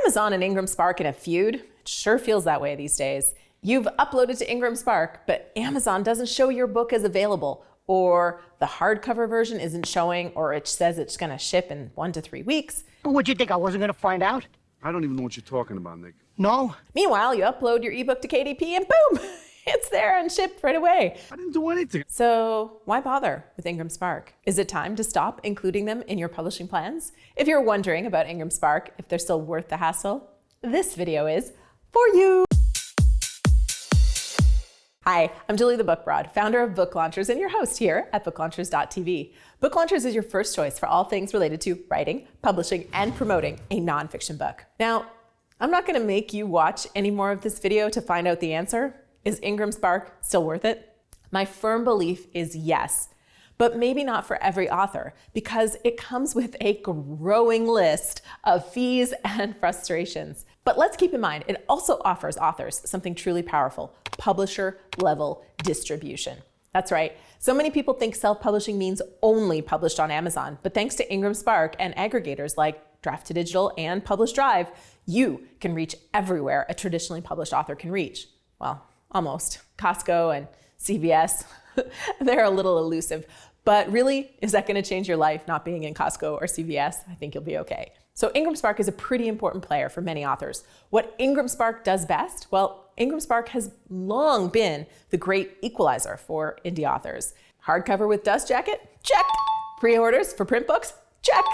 Amazon and IngramSpark in a feud? It sure feels that way these days. You've uploaded to IngramSpark, but Amazon doesn't show your book as available, or the hardcover version isn't showing, or it says it's going to ship in 1 to 3 weeks. What'd you think, I wasn't going to find out? I don't even know what you're talking about, Nick. No? Meanwhile, you upload your ebook to KDP and boom, it's there and shipped right away. I didn't do anything. So why bother with IngramSpark? Is it time to stop including them in your publishing plans? If you're wondering about IngramSpark, if they're still worth the hassle, this video is for you. Hi, I'm Julie the Book Broad, founder of Book Launchers and your host here at booklaunchers.tv. Book Launchers is your first choice for all things related to writing, publishing, and promoting a nonfiction book. Now, I'm not going to make you watch any more of this video to find out the answer. Is IngramSpark still worth it? My firm belief is yes, but maybe not for every author because it comes with a growing list of fees and frustrations. But let's keep in mind, it also offers authors something truly powerful: publisher-level distribution. That's right. So many people think self-publishing means only published on Amazon, but thanks to IngramSpark and aggregators like Draft to Digital and Publish Drive, you can reach everywhere a traditionally published author can reach. Well, almost. Costco and CVS, they're a little elusive. But really, is that going to change your life not being in Costco or CVS? I think you'll be okay. So IngramSpark is a pretty important player for many authors. What IngramSpark does best? Well, IngramSpark has long been the great equalizer for indie authors. Hardcover with dust jacket? Check. Pre-orders for print books? Check.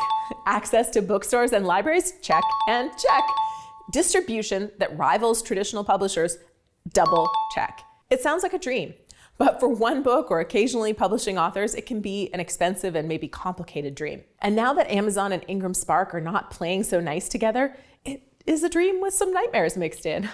Access to bookstores and libraries? Check and check. Distribution that rivals traditional publishers? Double check. It sounds like a dream. But for one book or occasionally publishing authors, it can be an expensive and maybe complicated dream. And now that Amazon and IngramSpark are not playing so nice together, it is a dream with some nightmares mixed in.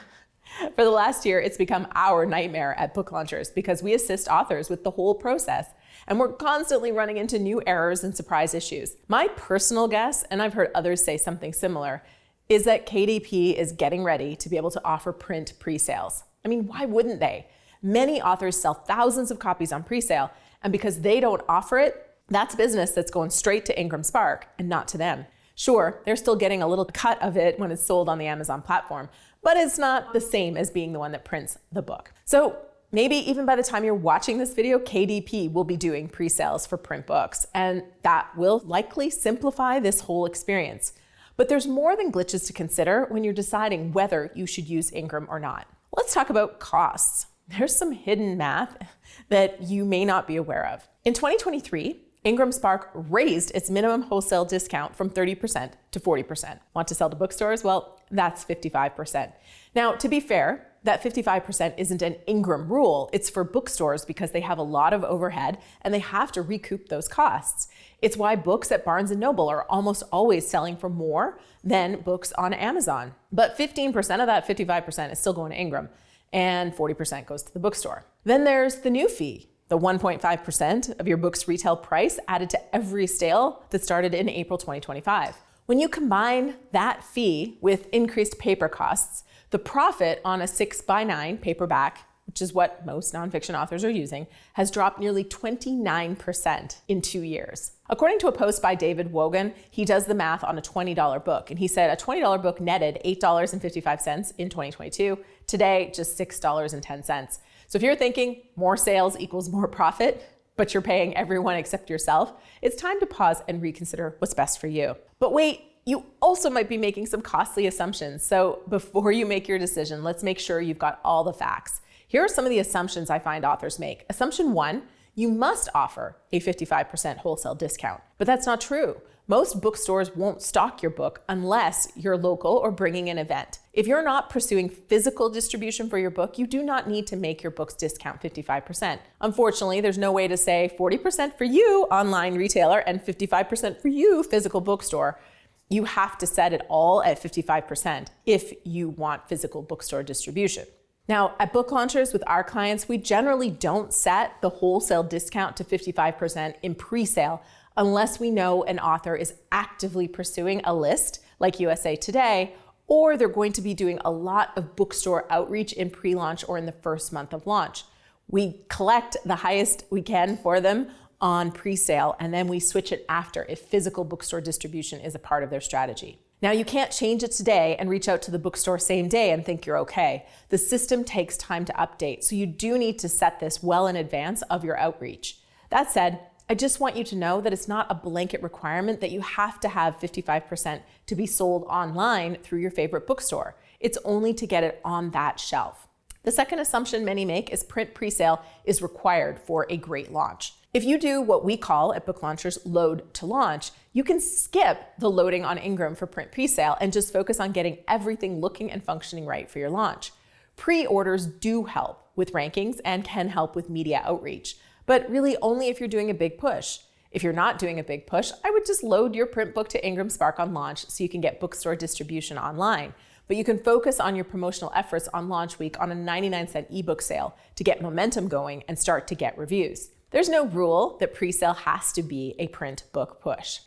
For the last year, it's become our nightmare at Book Launchers because we assist authors with the whole process. And we're constantly running into new errors and surprise issues. My personal guess, and I've heard others say something similar, is that KDP is getting ready to be able to offer print pre-sales. I mean, why wouldn't they? Many authors sell thousands of copies on pre-sale, and because they don't offer it, that's business that's going straight to IngramSpark and not to them. Sure, they're still getting a little cut of it when it's sold on the Amazon platform, but it's not the same as being the one that prints the book. So maybe even by the time you're watching this video, KDP will be doing pre-sales for print books, and that will likely simplify this whole experience. But there's more than glitches to consider when you're deciding whether you should use Ingram or not. Let's talk about costs. There's some hidden math that you may not be aware of. In 2023, IngramSpark raised its minimum wholesale discount from 30% to 40%. Want to sell to bookstores? Well, that's 55%. Now, to be fair, that 55% isn't an Ingram rule. It's for bookstores because they have a lot of overhead and they have to recoup those costs. It's why books at Barnes & Noble are almost always selling for more than books on Amazon. But 15% of that 55% is still going to Ingram, and 40% goes to the bookstore. Then there's the new fee, the 1.5% of your book's retail price added to every sale that started in April 2025. When you combine that fee with increased paper costs, the profit on a 6x9 paperback, which is what most nonfiction authors are using, has dropped nearly 29% in 2 years. According to a post by David Wogan, he does the math on a $20 book, and he said a $20 book netted $8.55 in 2022. Today, just $6.10. So if you're thinking more sales equals more profit, but you're paying everyone except yourself, it's time to pause and reconsider what's best for you. But wait, you also might be making some costly assumptions. So before you make your decision, let's make sure you've got all the facts. Here are some of the assumptions I find authors make. Assumption 1, you must offer a 55% wholesale discount, but that's not true. Most bookstores won't stock your book unless you're local or bringing an event. If you're not pursuing physical distribution for your book, you do not need to make your book's discount 55%. Unfortunately, there's no way to say 40% for you, online retailer, and 55% for you, physical bookstore. You have to set it all at 55% if you want physical bookstore distribution. Now, at Book Launchers with our clients, we generally don't set the wholesale discount to 55% in pre-sale unless we know an author is actively pursuing a list like USA Today, or they're going to be doing a lot of bookstore outreach in pre-launch or in the first month of launch. We collect the highest we can for them on pre-sale, and then we switch it after if physical bookstore distribution is a part of their strategy. Now, you can't change it today and reach out to the bookstore same day and think you're okay. The system takes time to update, so you do need to set this well in advance of your outreach. That said, I just want you to know that it's not a blanket requirement that you have to have 55% to be sold online through your favorite bookstore. It's only to get it on that shelf. The second assumption many make is print presale is required for a great launch. If you do what we call at Book Launchers load to launch, you can skip the loading on Ingram for print presale and just focus on getting everything looking and functioning right for your launch. Pre-orders do help with rankings and can help with media outreach, but really only if you're doing a big push. If you're not doing a big push, I would just load your print book to IngramSpark on launch so you can get bookstore distribution online. But you can focus on your promotional efforts on launch week on a 99-cent ebook sale to get momentum going and start to get reviews. There's no rule that presale has to be a print book push.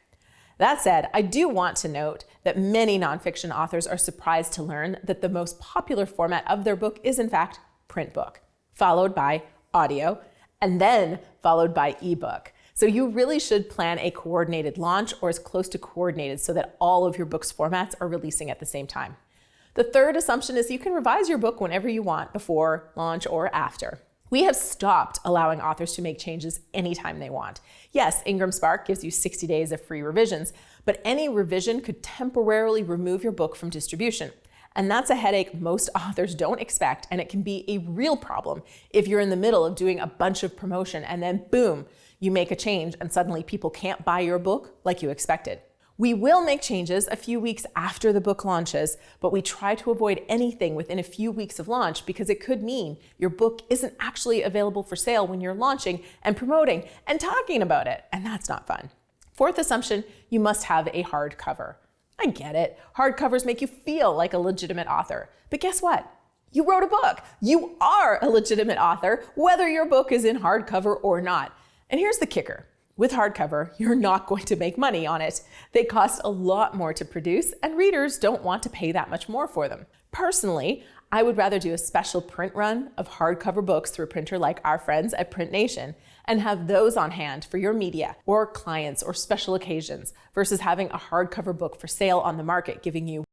That said, I do want to note that many nonfiction authors are surprised to learn that the most popular format of their book is in fact print book, followed by audio, and then followed by ebook. So you really should plan a coordinated launch or as close to coordinated so that all of your book's formats are releasing at the same time. The third assumption is you can revise your book whenever you want, before launch or after. We have stopped allowing authors to make changes anytime they want. Yes, IngramSpark gives you 60 days of free revisions, but any revision could temporarily remove your book from distribution. And that's a headache most authors don't expect, and it can be a real problem if you're in the middle of doing a bunch of promotion and then boom, you make a change and suddenly people can't buy your book like you expected. We will make changes a few weeks after the book launches, but we try to avoid anything within a few weeks of launch because it could mean your book isn't actually available for sale when you're launching and promoting and talking about it, and that's not fun. Fourth assumption, you must have a hardcover. I get it. Hardcovers make you feel like a legitimate author, but guess what? You wrote a book. You are a legitimate author, whether your book is in hardcover or not. And here's the kicker. With hardcover, you're not going to make money on it. They cost a lot more to produce, and readers don't want to pay that much more for them. Personally, I would rather do a special print run of hardcover books through a printer like our friends at Print Nation and have those on hand for your media or clients or special occasions versus having a hardcover book for sale on the market giving you